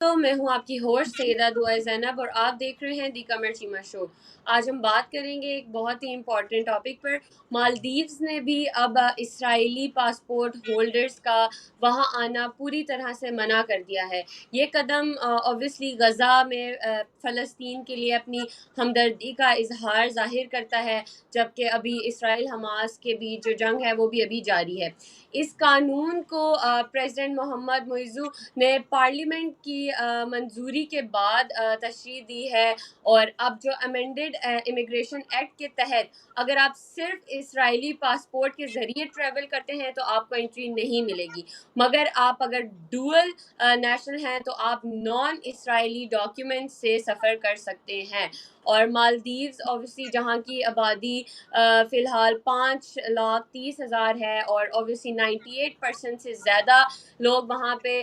तो मैं हूँ आपकी होस्ट सैयदा दुआ ज़ैनब और आप देख रहे हैं दी कमर चीमा शो। आज हम बात करेंगे एक बहुत ही इम्पॉर्टेंट टॉपिक पर। मालदीव्स ने भी अब इसराइली पासपोर्ट होल्डर्स का वहाँ आना पूरी तरह से मना कर दिया है। ये कदम ऑब्वियसली गज़ा में फ़लस्तीन के लिए अपनी हमदर्दी का इजहार ज़ाहिर करता है, जबकि अभी इसराइल हमास के बीच जो जंग है वो भी अभी जारी है। इस कानून को प्रेसिडेंट मोहम्मद मुइज़्ज़ू ने पार्लियामेंट की मंजूरी के बाद तशरीह दी है। और अब जो अमेंडेड इमिग्रेशन एक्ट के तहत अगर आप सिर्फ इसराइली पासपोर्ट के ज़रिए ट्रैवल करते हैं तो आपको एंट्री नहीं मिलेगी, मगर आप अगर डुअल नेशनल हैं तो आप नॉन इसराइली डॉक्यूमेंट से सफ़र कर सकते हैं। और मालदीव्स ऑब्वियसली जहाँ की आबादी फ़िलहाल 5,30,000 है और ऑब्वियसली 98% से ज़्यादा लोग वहाँ पे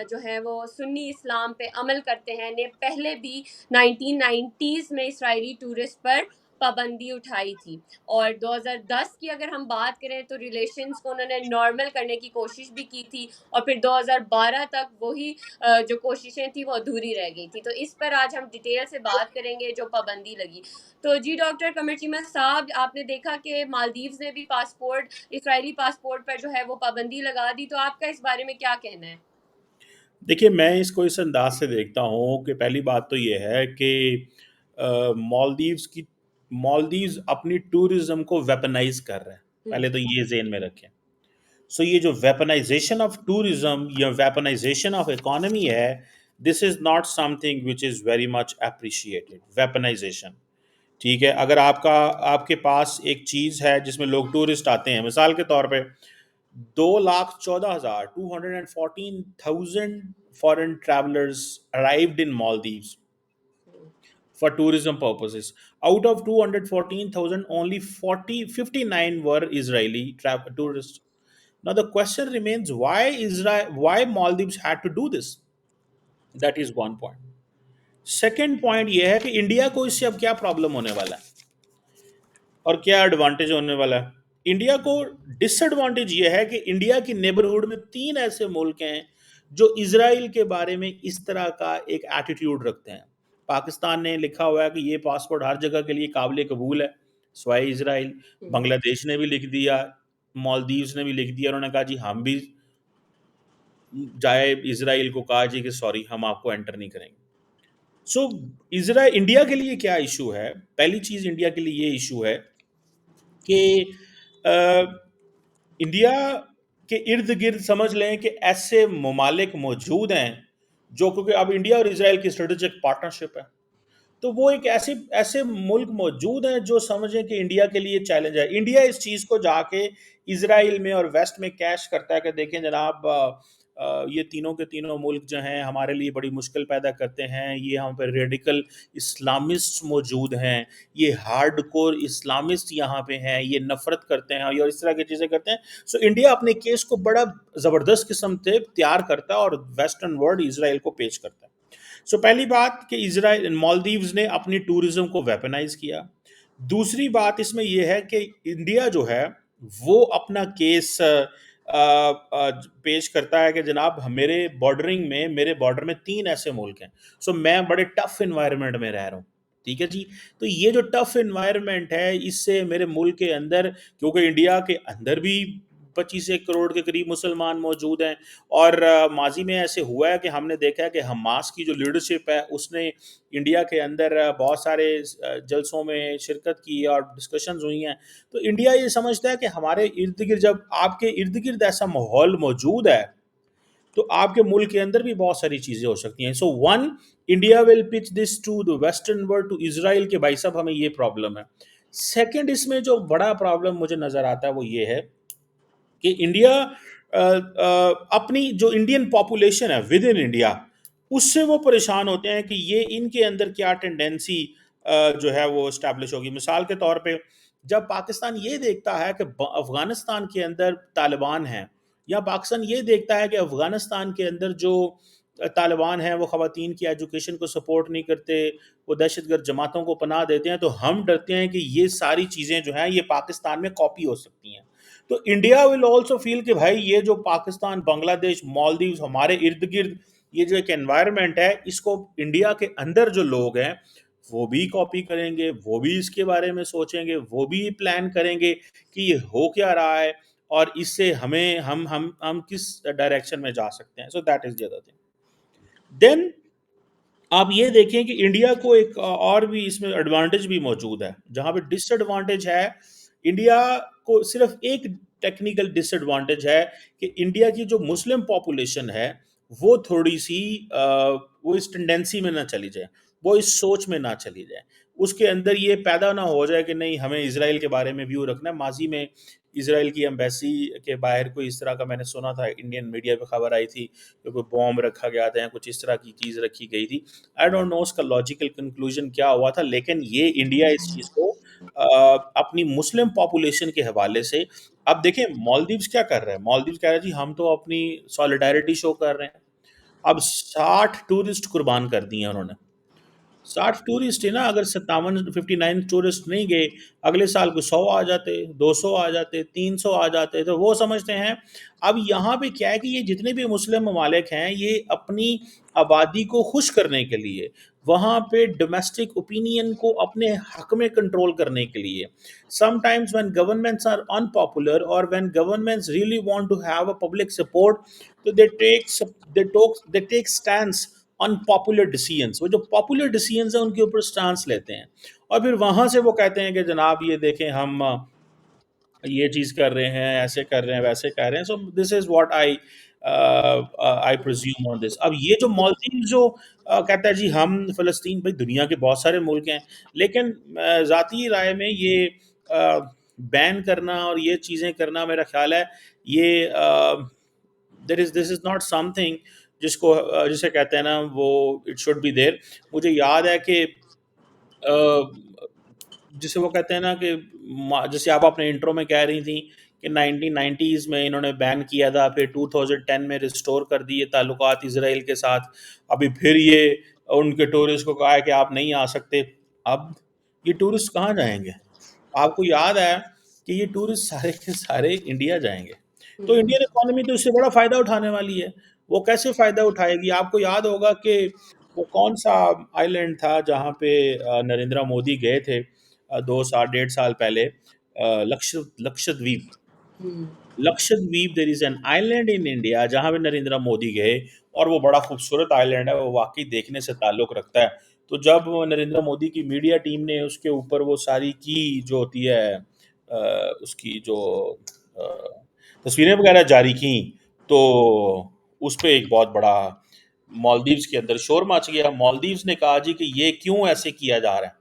जो है वो सुन्नी इस्लाम पे अमल करते हैं, ने पहले भी 1990s में इसराइली टूरिस्ट पर पाबंदी उठाई थी। और 2010 की अगर हम बात करें तो रिलेशंस को उन्होंने नॉर्मल करने की कोशिश भी की थी, और फिर 2012 तक वही जो कोशिशें थी वो अधूरी रह गई थी। तो इस पर आज हम डिटेल से बात करेंगे जो पाबंदी लगी। तो जी डॉक्टर कमर चीमा साहब, आपने देखा कि मालदीव्स ने भी पासपोर्ट इसराइली पासपोर्ट पर जो है वो पाबंदी लगा दी, तो आपका इस बारे में क्या कहना है? देखिए, मैं इसको इस अंदाज से देखता हूँ कि पहली बात तो ये है कि मालदीव्स अपनी टूरिज्म को वेपनाइज कर रहे हैं। पहले तो ये जेन में रखें। सो ये जो वेपनाइजेशन ऑफ टूरिज्म या वेपनाइजेशन ऑफ इकोनॉमी है, this is not something which is very much appreciated. Weaponisation, ठीक है। अगर आपके पास एक चीज़ है जिसमें लोग टूरिस्ट आते हैं, मिसाल के तौर पे 2,14,000 214,000 foreign travelers arrived in Maldives for tourism purposes. Out of 214,000, only 59 were Israeli tourists. Now the question remains, why Maldives had to do this? That is one point. Second point यह है कि India को इससे अब क्या problem होने वाला है और क्या एडवांटेज होने वाला है। इंडिया को डिसएडवांटेज यह है कि इंडिया की नेबरहुड में 3 ऐसे मुल्क हैं जो इसराइल के बारे में इस तरह का एक एटीट्यूड रखते हैं। पाकिस्तान ने लिखा हुआ है कि ये पासपोर्ट हर जगह के लिए काबिल कबूल है, स्वाय इसराइल। बांग्लादेश ने भी लिख दिया, मालदीव्स ने भी लिख दिया, उन्होंने कहा जी हम भी जाए, इसराइल को कहा जी कि सॉरी हम आपको एंटर नहीं करेंगे। सो इसराइल इंडिया के लिए क्या इशू है? पहली चीज इंडिया के लिए ये इशू है कि इंडिया के इर्द गिर्द समझ लें कि ऐसे ममालिक मौजूद हैं जो, क्योंकि अब इंडिया और इसराइल की स्ट्रेटेजिक पार्टनरशिप है, तो वो एक ऐसे ऐसे मुल्क मौजूद हैं जो समझें कि इंडिया के लिए चैलेंज है। इंडिया इस चीज़ को जाके इसराइल में और वेस्ट में कैश करता है कि देखें जनाब, ये तीनों के तीनों मुल्क जो हैं हमारे लिए बड़ी मुश्किल पैदा करते हैं, ये यहाँ पे रेडिकल इस्लामिस्ट मौजूद हैं, ये हार्ड कोर इस्लामिस्ट यहाँ पे हैं, ये नफरत करते हैं और इस तरह की चीज़ें करते हैं। सो इंडिया अपने केस को बड़ा ज़बरदस्त किस्म से तैयार करता है और वेस्टर्न वर्ल्ड इसराइल को पेश करता है। सो पहली बात कि इसराइल मालदीव्स ने अपनी टूरिज्म को वेपनाइज किया। दूसरी बात इसमें यह है कि इंडिया जो है वो अपना केस पेश करता है कि जनाब मेरे बॉर्डर में 3 ऐसे मुल्क हैं, सो मैं बड़े टफ इन्वायरमेंट में रह रहा हूँ। ठीक है जी। तो ये जो टफ इन्वायरमेंट है, इससे मेरे मुल्क के अंदर, क्योंकि इंडिया के अंदर भी 25 1 करोड़ के करीब मुसलमान मौजूद हैं, और माजी में ऐसे हुआ है कि हमने देखा है कि हमास की जो लीडरशिप है उसने इंडिया के अंदर बहुत सारे जलसों में शिरकत की और डिस्कशंस हुई हैं। तो इंडिया ये समझता है कि हमारे इर्द गिर्द, जब आपके इर्द गिर्द ऐसा माहौल मौजूद है, तो आपके मुल्क के अंदर भी बहुत सारी चीज़ें हो सकती हैं। So one, India will pitch this to the western world, to Israel, के भाई साहब हमें ये प्रॉब्लम है। सेकंड, इसमें जो बड़ा प्रॉब्लम मुझे नज़र आता है वो ये है कि इंडिया अपनी जो इंडियन पॉपुलेशन है विद इन इंडिया, उससे वो परेशान होते हैं कि ये इनके अंदर क्या टेंडेंसी जो है वो इस्टेब्लिश होगी। मिसाल के तौर पे, जब पाकिस्तान ये देखता है कि अफगानिस्तान के अंदर तालिबान हैं, या पाकिस्तान ये देखता है कि अफगानिस्तान के अंदर जो तालिबान हैं वो ख़वातीन की एजुकेशन को सपोर्ट नहीं करते, वो दहशतगर्द जमातों को पनाह देते हैं, तो हम डरते हैं कि ये सारी चीज़ें जो हैं ये पाकिस्तान में कॉपी हो सकती हैं। तो इंडिया विल ऑल्सो फील कि भाई ये जो पाकिस्तान, बांग्लादेश, मालदीव्स हमारे इर्द गिर्द ये जो एक एनवायरनमेंट है, इसको इंडिया के अंदर जो लोग हैं वो भी कॉपी करेंगे, वो भी इसके बारे में सोचेंगे, वो भी प्लान करेंगे कि ये हो क्या रहा है और इससे हमें हम किस डायरेक्शन में जा सकते हैं। So that is the other thing. Then आप ये देखें कि इंडिया को एक और भी इसमें एडवांटेज भी मौजूद है, जहाँ पे डिसएडवांटेज है। इंडिया को सिर्फ एक टेक्निकल डिसएडवांटेज है कि इंडिया की जो मुस्लिम पॉपुलेशन है वो थोड़ी सी वो इस टेंडेंसी में ना चली जाए, वो इस सोच में ना चली जाए, उसके अंदर ये पैदा ना हो जाए कि नहीं हमें इसराइल के बारे में व्यू रखना है। माजी में इसराइल की एम्बेसी के बाहर कोई इस तरह का मैंने सुना था, इंडियन मीडिया पे खबर आई थी कि कोई बॉम्ब रखा गया था या कुछ इस तरह की चीज़ रखी गई थी। आई डोंट नो उसका लॉजिकल कंक्लूजन क्या हुआ था, लेकिन ये इंडिया इस चीज़ को अपनी मुस्लिम पॉपुलेशन के हवाले से, अब देखें मालदीव्स क्या कर रहे हैं, मालदीव्स कह रहे हैं जी हम तो अपनी सॉलिडारिटी शो कर रहे हैं। अब 60 टूरिस्ट कुर्बान कर दिए उन्होंने। 60 टूरिस्ट है ना, अगर 57 59 टूरिस्ट नहीं गए, अगले साल को 100 आ जाते, 200 आ जाते, 300 आ जाते, तो वो समझते हैं। अब यहाँ पे क्या है कि ये जितने भी मुस्लिम ममालिक हैं ये अपनी आबादी को खुश करने के लिए, वहाँ पे डोमेस्टिक ओपिनियन को अपने हक में कंट्रोल करने के लिए, sometimes when governments are unpopular और when governments really want to have a public support, तो they take stands unpopular decisions, वो जो पॉपुलर डिसीजंस हैं उनके ऊपर स्टांस लेते हैं और फिर वहां से वो कहते हैं कि जनाब ये देखें हम ये चीज कर रहे हैं, ऐसे कर रहे हैं, वैसे कर रहे हैं। So this is what I I presume on this. अब ये जो मालदीव जो कहता है जी हम फलस्तीन, भाई दुनिया के बहुत सारे मुल्क हैं, लेकिन जाती राय में ये बैन करना और ये चीज़ें करना मेरा ख्याल है ये दिस इज नॉट समथिंग जिसको जिसे कहते हैं ना वो इट शुड बी देयर। मुझे याद है कि जिसे वो कहते हैं ना कि जैसे आप अपने इंट्रो में कह रही थी कि 1990s में इन्होंने बैन किया था, फिर 2010 में रिस्टोर कर दिए ताल्लुकात इसराइल के साथ, अभी फिर ये उनके टूरिस्ट को कहा है कि आप नहीं आ सकते। अब ये टूरिस्ट कहाँ जाएंगे? आपको याद है कि ये टूरिस्ट सारे के सारे इंडिया जाएंगे, तो हम्म। इंडियन इकोनॉमी तो इससे बड़ा फायदा उठाने वाली है। वो कैसे फायदा उठाएगी? आपको याद होगा कि वो कौन सा आइलैंड था जहाँ पे नरेंद्र मोदी गए थे 2 साल 1.5 साल पहले, Lakshadweep. Hmm. Lakshadweep, there is an island in India जहाँ पे नरेंद्र मोदी गए, और वो बड़ा खूबसूरत आइलैंड है, वो वाकई देखने से ताल्लुक़ रखता है। तो जब नरेंद्र मोदी की मीडिया टीम ने उसके ऊपर वो सारी की जो होती है उसकी जो तस्वीरें वगैरह जारी की, तो उस पे एक बहुत बड़ा मालदीव्स के अंदर शोर मच गया। मालदीव्स ने कहा जी कि ये क्यों ऐसे किया जा रहा है,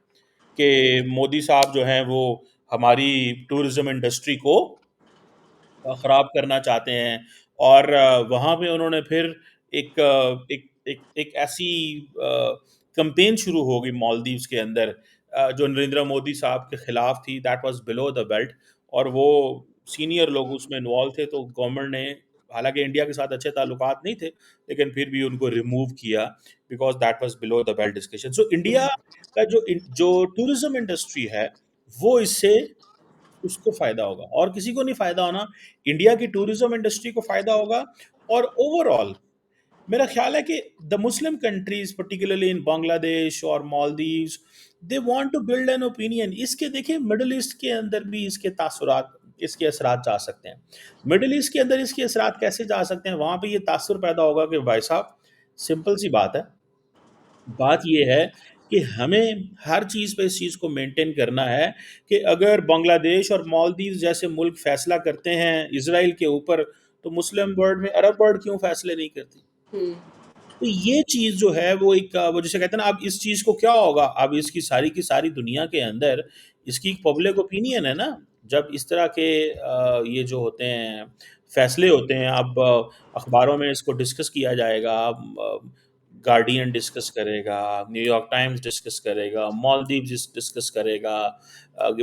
कि मोदी साहब जो हैं वो हमारी टूरिज्म इंडस्ट्री को खराब करना चाहते हैं। और वहाँ पे उन्होंने फिर एक ऐसी कैंपेन शुरू हो गई मालदीव्स के अंदर जो नरेंद्र मोदी साहब के खिलाफ थी, that was below the belt. और वो सीनियर लोग उसमें इन्वॉल्व थे, तो गवर्नमेंट ने, हालांकि इंडिया के साथ अच्छे ताल्लुकात नहीं थे, लेकिन फिर भी उनको रिमूव किया because that was below the belt discussion. So India का जो टूरिज्म इंडस्ट्री है वो इससे उसको फ़ायदा होगा और किसी को नहीं फ़ायदा होना। इंडिया की टूरिज़्म इंडस्ट्री को फ़ायदा होगा। और ओवरऑल मेरा ख़्याल है कि the Muslim countries particularly in Bangladesh और Maldives, they want to build an opinion. इसके देखिए मिडल ईस्ट के अंदर भी इसके तासुरात, इसके असरात जा सकते हैं। मिडल ईस्ट के अंदर इसके असरात कैसे जा सकते हैं? वहाँ पे ये तासुर पैदा होगा कि भाई साहब सिंपल सी बात है, बात ये है कि हमें हर चीज़ पे इस चीज़ को मेंटेन करना है कि अगर बांग्लादेश और मालदीव जैसे मुल्क फैसला करते हैं इसराइल के ऊपर, तो मुस्लिम वर्ल्ड में अरब वर्ल्ड क्यों फैसले नहीं करती? हम्म। तो ये चीज़ जो है वो एक वो जिसे कहते हैं ना, अब इस चीज़ को क्या होगा, अब इसकी सारी की सारी दुनिया के अंदर इसकी पब्लिक ओपिनियन है ना, जब इस तरह के ये जो होते हैं फैसले होते हैं, अब अखबारों में इसको डिस्कस किया जाएगा। गार्डियन डिस्कस करेगा, न्यूयॉर्क टाइम्स डिस्कस करेगा, मालदीव्स डिस्कस करेगा,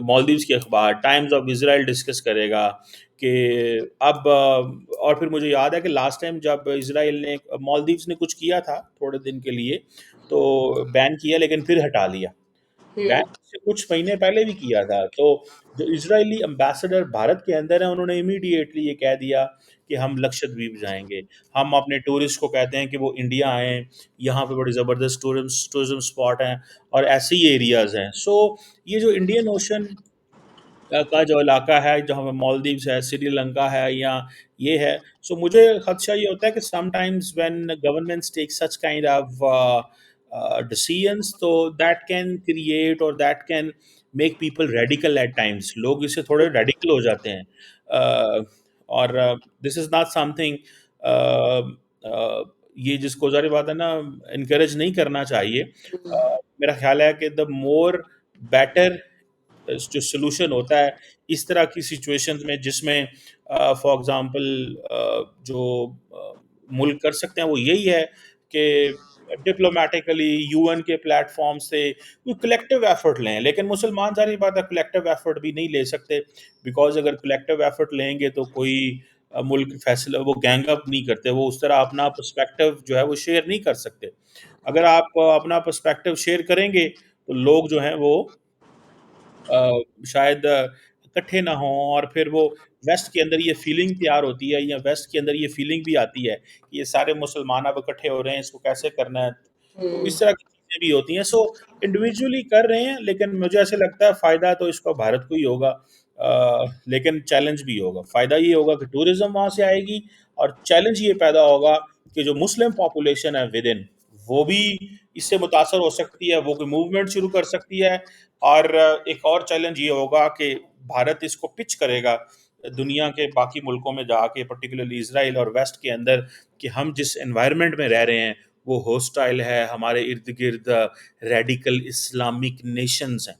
मालदीव्स की अखबार टाइम्स ऑफ इसराइल डिस्कस करेगा कि अब और फिर मुझे याद है कि लास्ट टाइम जब इसराइल ने, मालदीव्स ने कुछ किया था थोड़े दिन के लिए, तो बैन किया लेकिन फिर हटा लिया। बैन हम्म। से कुछ महीने पहले भी किया था। तो जो इजरायली एम्बेसडर भारत के अंदर है उन्होंने इमीडिएटली ये कह दिया कि हम लक्षद्वीप जाएँगे। हम अपने टूरिस्ट को कहते हैं कि वो इंडिया आएँ, यहाँ पे बड़ी ज़बरदस्त टूरिज़्म स्पॉट हैं और ऐसे ही एरियाज़ हैं। सो ये जो इंडियन ओशन का जो इलाका है, जहाँ पे मालदीव्स है, श्रीलंका है या ये है, सो मुझे खदशा ये होता है कि sometimes when governments take such kind of decisions, तो दैट कैन क्रिएट और that can make people radical at times. लोग इससे थोड़े रेडिकल हो जाते हैं। और दिस इज़ नॉट समथिंग ये जिसको ज़ाहिर बात है ना एनकरेज नहीं करना चाहिए। मेरा ख़्याल है कि द मोर बेटर जो सॉल्यूशन होता है इस तरह की सिचुएशंस में जिसमें फॉर एग्जांपल जो मुल्क कर सकते हैं वो यही है कि डिप्लोमेटिकली यूएन के प्लेटफॉर्म से कोई कलेक्टिव एफर्ट लें, लेकिन मुसलमान ज़ाहिर बात है कलेक्टिव एफर्ट भी नहीं ले सकते, बिकॉज अगर कलेक्टिव एफर्ट लेंगे तो कोई मुल्क फैसला वो गैंग अप नहीं करते, वो उस तरह अपना पर्सपेक्टिव जो है वो शेयर नहीं कर सकते। अगर आप अपना पर्सपेक्टिव शेयर करेंगे तो लोग जो हैं वो शायद इकट्ठे ना हों और फिर वो वेस्ट के अंदर ये फीलिंग तैयार होती है या वेस्ट के अंदर ये फीलिंग भी आती है कि ये सारे मुसलमान अब इकट्ठे हो रहे हैं, इसको कैसे करना है। तो हुँ, इस तरह की चीज़ें भी होती हैं। सो इंडिविजुअली कर रहे हैं, लेकिन मुझे ऐसा लगता है फ़ायदा तो इसका भारत को ही होगा। लेकिन चैलेंज भी होगा। फ़ायदा ये होगा कि टूरिज़्म वहाँ से आएगी और चैलेंज ये पैदा होगा कि जो मुस्लिम पॉपुलेशन है विद इन, वो भी इससे मुतासर हो सकती है, वो कोई मूवमेंट शुरू कर सकती है। और एक और चैलेंज ये होगा कि भारत इसको पिच करेगा दुनिया के बाकी मुल्कों में जाके, पर्टिकुलरली इसराइल और वेस्ट के अंदर, कि हम जिस एनवायरनमेंट में रह रहे हैं वो हॉस्टाइल है, हमारे इर्द गिर्द रेडिकल इस्लामिक नेशंस हैं,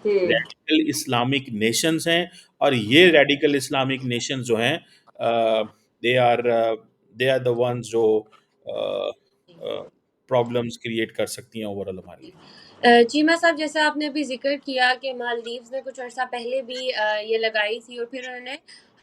हुँ। रेडिकल इस्लामिक नेशंस हैं। और ये रेडिकल इस्लामिक नेशंस जो हैं they are they are the ones जो प्रॉब्लम्स क्रिएट कर सकती हैं ओवरऑल हमारे लिए। चीमा साहब, जैसा आपने अभी ज़िक्र किया कि मालदीव्स ने कुछ अर्सा पहले भी ये लगाई थी और फिर उन्होंने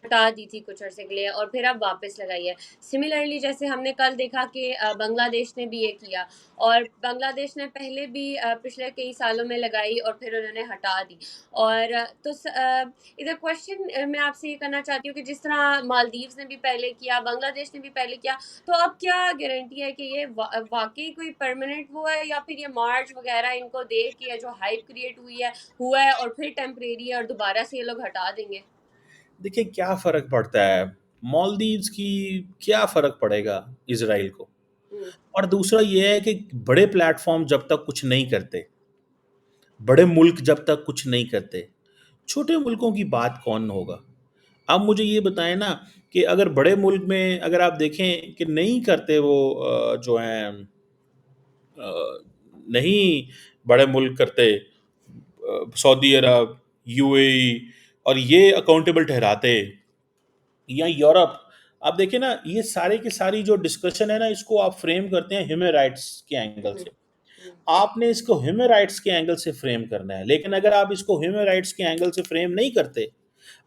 हटा दी थी कुछ अर्से के लिए और फिर अब वापस लगाई है। सिमिलरली जैसे हमने कल देखा कि बांग्लादेश ने भी ये किया और बांग्लादेश ने पहले भी पिछले कई सालों में लगाई और फिर उन्होंने हटा दी। और इधर क्वेश्चन मैं आपसे ये करना चाहती हूँ कि जिस तरह मालदीव्स ने भी पहले किया, बांग्लादेश ने भी पहले किया, तो अब क्या गारंटी है कि ये वाक़ई कोई परमानेंट हुआ है या फिर ये मार्च वग़ैरह इनको देख के जो हाइप क्रिएट हुआ है और फिर टेम्परेरी है और दोबारा से ये लोग हटा देंगे? देखिए क्या फ़र्क पड़ता है, मालदीव्स की क्या फ़र्क पड़ेगा इज़राइल को? हुँ, और दूसरा ये है कि बड़े प्लेटफ़ॉर्म जब तक कुछ नहीं करते, बड़े मुल्क जब तक कुछ नहीं करते, छोटे मुल्कों की बात कौन होगा? आप मुझे ये बताएँ ना कि अगर बड़े मुल्क में अगर आप देखें कि नहीं करते वो जो हैं नहीं बड़े मुल्क करते, सऊदी अरब, यूएई और ये अकाउंटेबल ठहराते या यूरोप, आप देखिए ना ये सारे की सारी जो डिस्कशन है ना इसको आप फ्रेम करते हैं ह्यूमन राइट्स के एंगल हुँ, से। हुँ, आपने इसको ह्यूमन राइट्स के एंगल से फ्रेम करना है, लेकिन अगर आप इसको ह्यूमन राइट्स के एंगल से फ्रेम नहीं करते,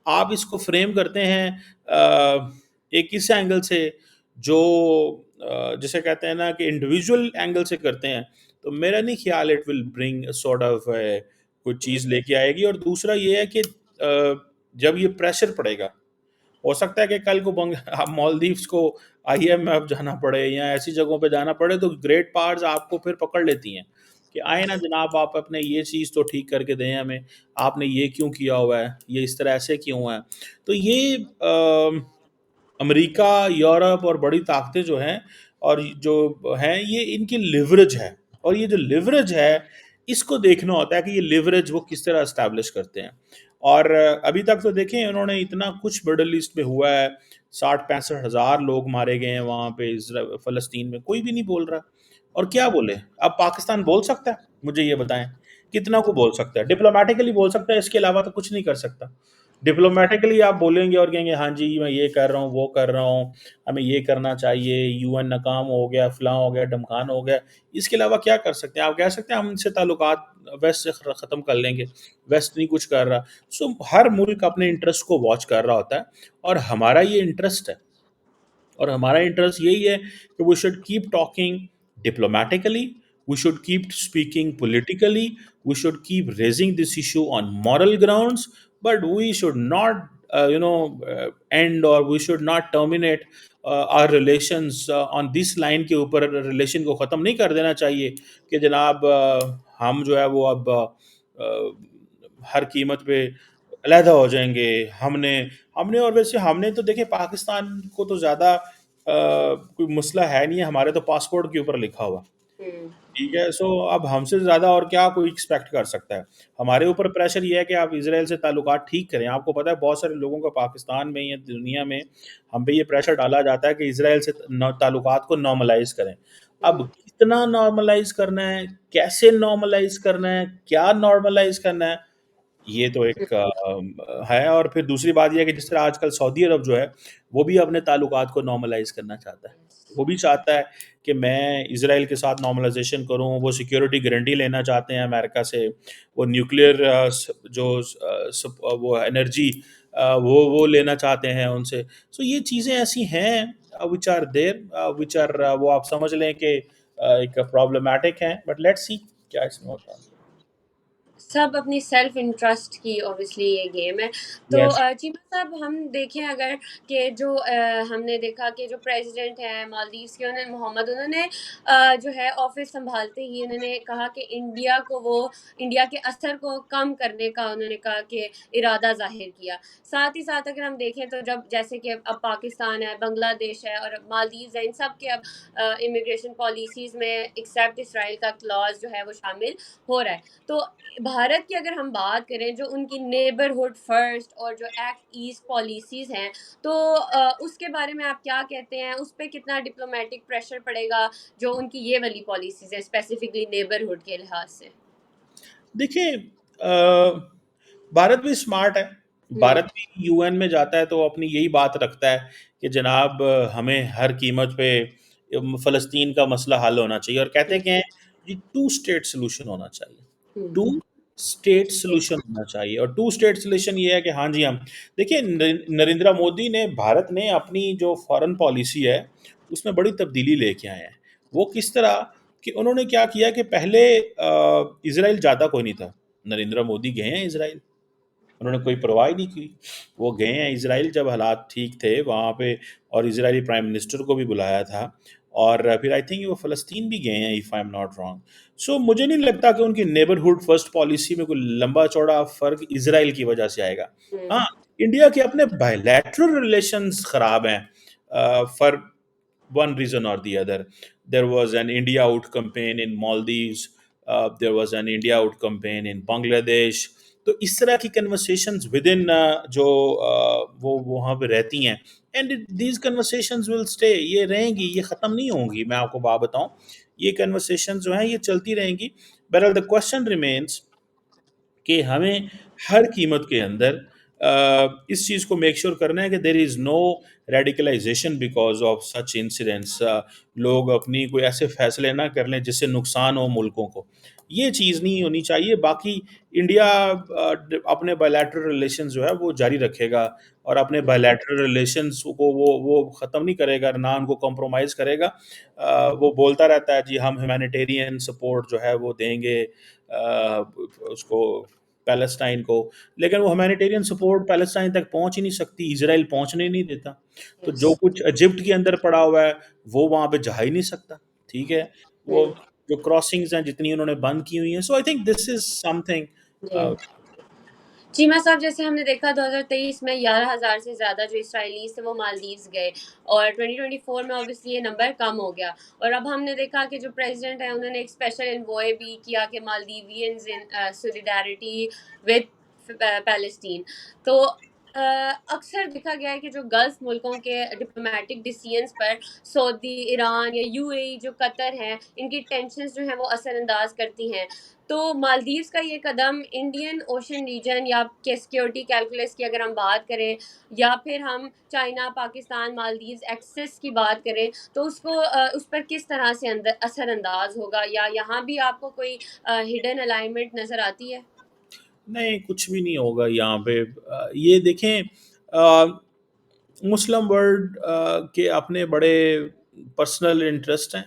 आप इसको फ्रेम करते हैं एक इस एंगल से जो जिसे कहते हैं ना कि इंडिविजुअल एंगल से करते हैं, तो मेरा नहीं ख्याल it will bring sort of कोई चीज़ लेके आएगी। और दूसरा ये है कि जब ये प्रेशर पड़ेगा, हो सकता है कि कल को आप मालदीव्स को आईएमएफ जाना पड़े या ऐसी जगहों पे जाना पड़े, तो ग्रेट पावर्स आपको फिर पकड़ लेती हैं कि आए ना जनाब, आप अपने ये चीज़ तो ठीक करके दें हमें, आपने ये क्यों किया हुआ है, ये इस तरह ऐसे क्यों है। तो ये अमेरिका, यूरोप और बड़ी ताकतें जो हैं और जो हैं ये इनकी लिवरेज है। और ये जो लिवरेज है इसको देखना होता है कि ये लिवरेज वो किस तरह एस्टैब्लिश करते हैं। और अभी तक तो देखें उन्होंने इतना कुछ मिडल ईस्ट में हुआ है, 60-65 हज़ार लोग मारे गए हैं वहाँ पे फ़लस्तीन में, कोई भी नहीं बोल रहा। और क्या बोले? अब पाकिस्तान बोल सकता है? मुझे ये बताएँ, कितना को बोल सकता है? डिप्लोमैटिकली बोल सकता है, इसके अलावा तो कुछ नहीं कर सकता। डिप्लोमैटिकली आप बोलेंगे और कहेंगे हाँ जी मैं ये कर रहा हूँ, वो कर रहा हूँ, हमें ये करना चाहिए, यूएन नाकाम हो गया, फलां हो गया, ढमकान हो गया। इसके अलावा क्या कर सकते हैं? आप कह सकते हैं हम इनसे ताल्लुकात वेस्ट से ख़त्म कर लेंगे, वेस्ट नहीं कुछ कर रहा। सो हर मुल्क अपने इंटरेस्ट को वॉच कर रहा होता है और हमारा ये इंटरेस्ट है और हमारा इंटरेस्ट यही है कि we should keep talking diplomatically, we should keep speaking politically, we should keep raising this issue on moral grounds, but we should not end, or we should not terminate our relations on this line के ऊपर relation को ख़त्म नहीं कर देना चाहिए कि जनाब हम जो है वो अब हर कीमत पे अलहदा हो जाएंगे। हमने हमने और वैसे हमने तो देखिए पाकिस्तान को तो ज़्यादा कोई मसला है नहीं है, हमारे तो पासपोर्ट के ऊपर लिखा हुआ। हुँ, ठीक है, सो अब हमसे ज़्यादा और क्या कोई एक्सपेक्ट कर सकता है। हमारे ऊपर प्रेशर ये है कि आप इज़राइल से ताल्लुकात ठीक करें। आपको पता है बहुत सारे लोगों का पाकिस्तान में या दुनिया में हम पे ये प्रेशर डाला जाता है कि इज़राइल से न ताल्लुकात को नॉर्मलाइज़ करें। अब हुँ, कितना नॉर्मलाइज़ करना है, कैसे नॉर्मलाइज़ करना है, क्या नॉर्मलाइज़ करना है, ये तो हुँ, एक है। और फिर दूसरी बात ये है कि जिस तरह आजकल सऊदी अरब जो है, वो भी अपने ताल्लुकात को नॉर्मलाइज़ करना चाहता है। वो भी चाहता है कि मैं इज़राइल के साथ नॉर्मलाइज़ेशन करूँ, वो सिक्योरिटी गारंटी लेना चाहते हैं अमेरिका से, वो न्यूक्लियर वो एनर्जी वो लेना चाहते हैं उनसे। सो ये चीज़ें ऐसी हैं which are there, which are वो आप समझ लें कि एक प्रॉब्लमैटिक हैं, बट लेट्स सी क्या इसमें होता है। सब अपनी सेल्फ इंटरेस्ट की ऑब्वियसली ये गेम है। तो यस। चीमा साहब हम देखें अगर कि जो हमने देखा कि जो प्रेसिडेंट हैं मालदीव्स के उन्होंने मोहम्मद उन्होंने जो है ऑफिस संभालते ही उन्होंने कहा कि इंडिया को वो इंडिया के असर को कम करने का उन्होंने कहा कि इरादा जाहिर किया। साथ ही साथ अगर हम देखें तो जब जैसे कि अब पाकिस्तान है, बांग्लादेश है और मालदीव्स है, इन सब के अब इमिग्रेशन पॉलिसीज़ में एक्सेप्ट इसराइल का क्लॉज़ जो है वो शामिल हो रहा है। तो भारत की अगर हम बात करें जो उनकी नेबरहुड फर्स्ट और जो एक्ट ईस्ट पॉलिसीज हैं तो उसके बारे में आप क्या कहते हैं उस पे कितना डिप्लोमेटिक प्रेशर पड़ेगा जो उनकी ये वाली पॉलिसीज है स्पेसिफिकली नेबरहुड के लिहाज से। देखिए भारत भी स्मार्ट है। हम्म। भारत भी यूएन में जाता है तो वो अपनी यही बात रखता है कि जनाब हमें हर कीमत पे फ़लस्तीन का मसला हल होना चाहिए, और कहते हम्म। क्या हैं जी, टू स्टेट सॉल्यूशन होना चाहिए। Two hmm. स्टेट जी। सॉल्यूशन होना चाहिए, और टू स्टेट सॉल्यूशन ये है कि हाँ जी, हम देखिए नरेंद्र मोदी ने, भारत ने अपनी जो फॉरेन पॉलिसी है उसमें बड़ी तब्दीली लेके आए हैं। वो किस तरह कि उन्होंने क्या किया कि पहले इज़राइल जाता कोई नहीं था। नरेंद्र मोदी गए हैं इज़राइल, उन्होंने कोई परवाह ही नहीं की। वो गए हैं इज़राइल जब हालात ठीक थे वहाँ पे, और इज़राइली प्राइम मिनिस्टर को भी बुलाया था, और फिर आई थिंक वो फ़लस्तीन भी गए हैं if I am not wrong. So मुझे नहीं लगता कि उनकी नेबरहुड फर्स्ट पॉलिसी में कोई लंबा-चौड़ा फ़र्क इज़राइल की वजह से आएगा। हम्म। हाँ, इंडिया के अपने बायलैटरल रिलेशंस ख़राब हैं for one reason or the other. There was an India Out campaign in Maldives. There was an India Out campaign in Bangladesh. तो इस तरह की कन्वर्सेशंस विद इन जो वो वहाँ पे रहती हैं, and these conversations will stay, ये रहेंगी, ये ख़त्म नहीं होंगी। मैं आपको बात बताऊं, ये कन्वर्सेशंस जो हैं ये चलती रहेंगी। बहरहाल द क्वेश्चन रिमेन्स कि हमें हर कीमत के अंदर इस चीज़ को मेक श्योर करना है कि there is no radicalization because of such incidents. लोग अपनी कोई ऐसे फैसले ना कर लें जिससे नुकसान हो मुल्कों को, ये चीज़ नहीं होनी चाहिए। बाकी इंडिया अपने बायलैटरल रिलेशंस जो है वो जारी रखेगा, और अपने बायलैटरल रिलेशंस को वो ख़त्म नहीं करेगा, ना उनको कॉम्प्रोमाइज़ करेगा। वो बोलता रहता है जी हम ह्यूमैनिटेरियन सपोर्ट जो है वो देंगे उसको, पैलेस्टाइन को, लेकिन वो ह्यूमैनिटेरियन सपोर्ट पैलेस्टाइन तक पहुंच ही नहीं सकती, इजराइल पहुंचने ही नहीं देता। तो यस। जो कुछ इजिप्ट के अंदर पड़ा हुआ है वो वहां पे जा ही नहीं सकता। ठीक है, वो हम्म। जो क्रॉसिंग्स हैं जितनी उन्होंने बंद की हुई हैं, so I think this is something. जी। चीमा साहब जैसे हमने देखा 2023 में 11,000 से ज़्यादा जो इसराइलीज़ थे वो मालदीव्स गए और 2024 में ऑब्वियसली ये नंबर कम हो गया। और अब हमने देखा कि जो प्रेसिडेंट है उन्होंने एक स्पेशल एनवॉय भी किया कि मालदीवियंस इन सॉलिडारिटी विद पैलेस्टीन। तो अक्सर देखा गया है कि जो गल्फ मुल्कों के डिप्लोमेटिक डिसीजंस पर सऊदी, ईरान या यूएई जो कतर हैं इनकी टेंशन्स जो हैं वो असरअंदाज करती हैं। तो मालदीव्स का ये कदम इंडियन ओशन रीजन या के सिक्योरिटी कैलकुलस की अगर हम बात करें या फिर हम चाइना पाकिस्तान मालदीव्स एक्सेस की बात करें तो उसको उस पर किस तरह से असरअंदाज होगा या यहाँ भी आपको कोई हिडन अलाइनमेंट नज़र आती है? नहीं, कुछ भी नहीं होगा यहाँ पे। ये देखें, अ, मुस्लिम वर्ल्ड के अपने बड़े पर्सनल इंटरेस्ट हैं।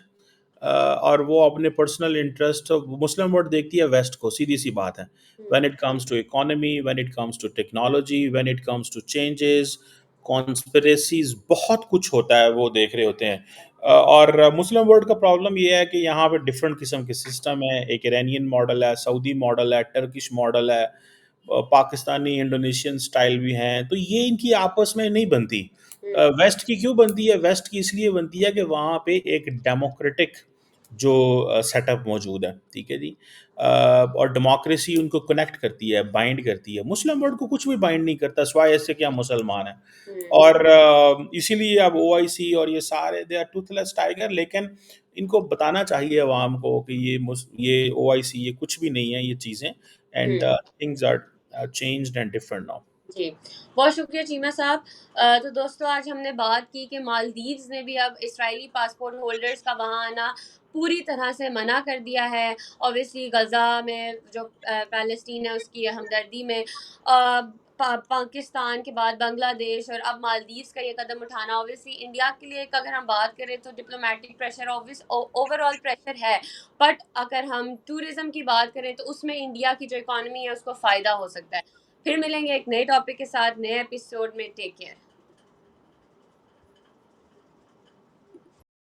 और वो अपने पर्सनल इंटरेस्ट, मुस्लिम वर्ल्ड देखती है वेस्ट को, सीधी सी बात है। Hmm, when it comes to economy, when it comes to technology, when it comes to changes, conspiracies, बहुत कुछ होता है वो देख रहे होते हैं। और मुस्लिम वर्ल्ड का प्रॉब्लम ये है कि यहाँ पे डिफरेंट किस्म के सिस्टम है, एक इरानियन मॉडल है, सऊदी मॉडल है, टर्किश मॉडल है, पाकिस्तानी इंडोनेशियन स्टाइल भी हैं, तो ये इनकी आपस में नहीं बनती। हुँ, वेस्ट की क्यों बनती है? वेस्ट की इसलिए बनती है कि वहाँ पे एक डेमोक्रेटिक जो सेटअप मौजूद है, ठीक है जी। और डेमोक्रेसी उनको कनेक्ट करती है, बाइंड करती है। मुस्लिम वर्ल्ड को कुछ भी बाइंड नहीं करता, सिवाय ऐसे कि हम मुसलमान हैं। हुँ, और इसीलिए अब ओआईसी और ये सारे दे आर टूथलेस टाइगर, लेकिन इनको बताना चाहिए अवाम को कि ये ओआईसी ये कुछ भी नहीं है ये चीज़ें, and hmm. Things are changed and different now. जी, बहुत शुक्रिया चीमा साहब। तो दोस्तों आज हमने बात की कि मालदीव्स ने भी अब इज़राइली पासपोर्ट होल्डर्स का वहाँ आना पूरी तरह से मना कर दिया है। ऑब्वियसली गज़ा में जो पैलेस्टीन है उसकी हमदर्दी में पाकिस्तान के बाद बांग्लादेश और अब मालदीव्स का ये कदम उठाना ऑब्वियसली इंडिया के लिए एक अगर हम बात करें तो diplomatic pressure obvious overall pressure है। बट अगर हम टूरिज़्म की बात करें तो उसमें इंडिया की जो इकॉनमी है उसको फ़ायदा हो सकता है। फिर मिलेंगे एक नए टॉपिक के साथ नए एपिसोड में। Take care.